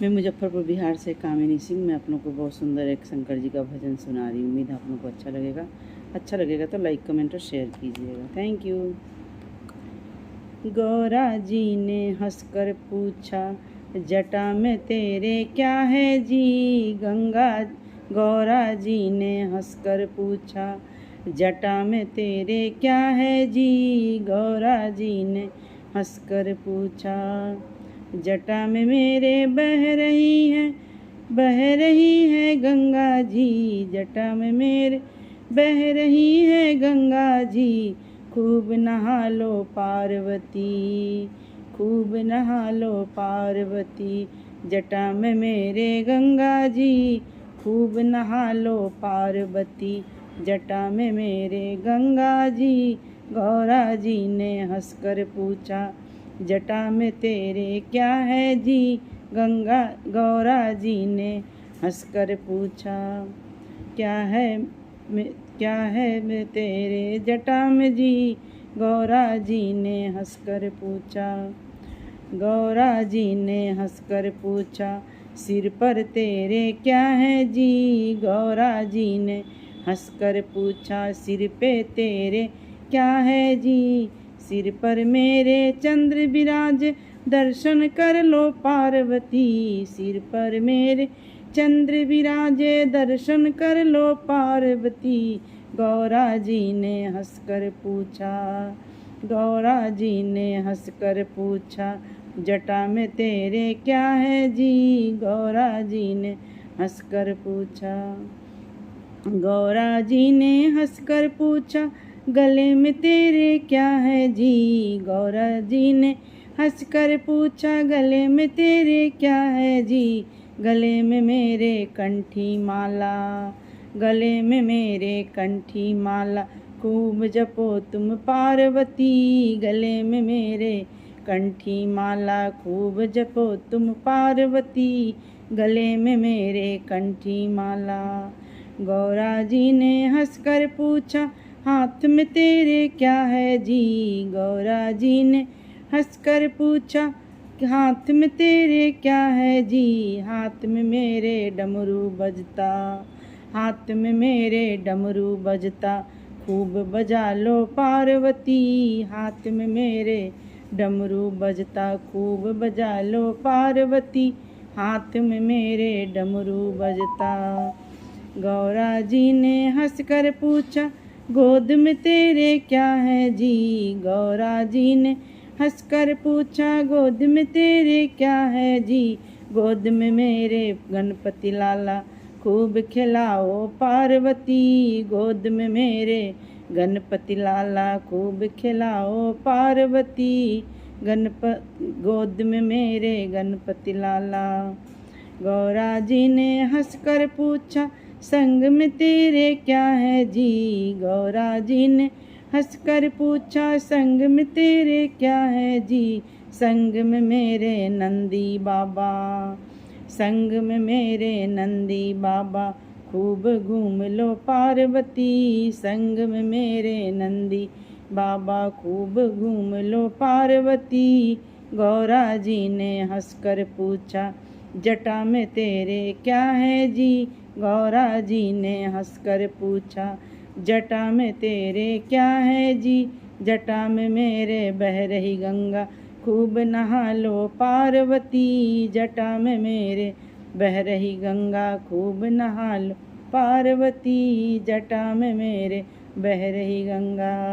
मैं मुजफ्फरपुर बिहार से कामिनी सिंह। मैं आप लोग को बहुत सुंदर एक शंकर जी का भजन सुना रही हूँ। उम्मीद आप लोग को अच्छा लगेगा तो लाइक कमेंट और शेयर कीजिएगा। Thank you. गौरा जी ने हंसकर पूछा, जटा में तेरे क्या है जी। गौरा जी ने हंसकर पूछा, जटा में तेरे क्या है जी। गौरा जी ने हंसकर पूछा, जटा में मेरे बह रही है गंगा जी। जटा में मेरे बह रही है गंगा जी। खूब नहा लो पार्वती, खूब नहा लो पार्वती। जटा में मेरे गंगा जी, खूब नहा लो पार्वती। जटा में मेरे गंगा जी। गौरा जी ने हंसकर पूछा, जटा में तेरे क्या है जी। गौरा जी ने हंसकर पूछा, क्या है मैं तेरे जटा में जी। गौरा जी ने हंसकर पूछा, गौरा जी ने हंसकर पूछा, सिर पर तेरे क्या है जी। गौरा जी ने हंसकर पूछा, सिर पे तेरे क्या है जी। सिर पर मेरे चंद्र विराज, दर्शन कर लो पार्वती। सिर पर मेरे चंद्र विराजे, दर्शन कर लो पार्वती। गौरा जी ने हंसकर पूछा, गौरा जी ने हंसकर पूछा, जटा में तेरे क्या है जी। गौरा जी ने हंसकर पूछा, गौरा जी ने हंसकर पूछा, गले में तेरे क्या है जी। गौरा जी ने हंसकर पूछा, गले में तेरे क्या है जी। गले में मेरे कंठी माला, गले में मेरे कंठी माला। खूब जपो तुम पार्वती। गले में मेरे कंठी माला, खूब जपो तुम पार्वती। गले में मेरे कंठी माला। गौरा जी ने हंसकर पूछा, हाथ में तेरे क्या है जी। गौरा जी ने हंसकर पूछा, हाथ में तेरे क्या है जी। हाथ में मेरे डमरू बजता, हाथ में मेरे डमरू बजता। खूब बजा लो पार्वती। हाथ में मेरे डमरू बजता, खूब बजा लो पार्वती। हाथ में मेरे डमरू बजता। गौरा जी ने हंसकर पूछा, गोद में तेरे क्या है जी। गौरा जी ने हंसकर पूछा, गोद में तेरे क्या है जी। गोद में मेरे गणपति लाला, खूब खिलाओ पार्वती। गोद में मेरे गणपति लाला, खूब खिलाओ पार्वती। गोद में मेरे गणपति लाला। गौरा जी ने हंसकर पूछा, संग में तेरे क्या है जी। गौरा जी ने हंसकर पूछा, संग में तेरे क्या है जी। संग में मेरे नंदी बाबा, संग में मेरे नंदी बाबा। खूब घूम लो पार्वती। संग में मेरे नंदी बाबा, खूब घूम लो पार्वती। गौरा जी ने हंसकर पूछा, जटा में तेरे क्या है जी। गौरा जी ने हंसकर पूछा, जटा में तेरे क्या है जी। जटा में मेरे बह रही गंगा, खूब नहा लो पार्वती। जटा में मेरे बह रही गंगा, खूब नहा लो पार्वती। जटा में मेरे बह रही गंगा।